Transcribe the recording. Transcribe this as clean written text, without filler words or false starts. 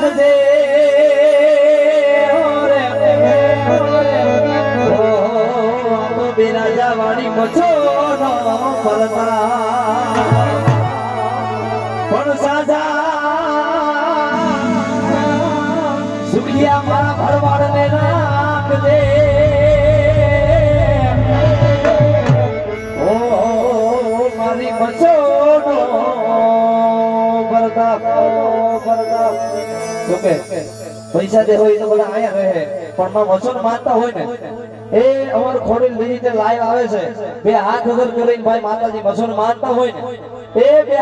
રાખજે બિરાજા વાળી મચો પણ સાજા સુખિયા મારા ભરવાડ ને રાખજે ઓ મારી મચો પૈસા દે હોય તો બધા આયા રહે પણ માં વચન માનતા હોય ને એ અમાર ખોડી લીધી તે લાઈવ આવે છે બે હાથ અગર કરીને ભાઈ માતાજી વચન માનતા હોય ને એ બે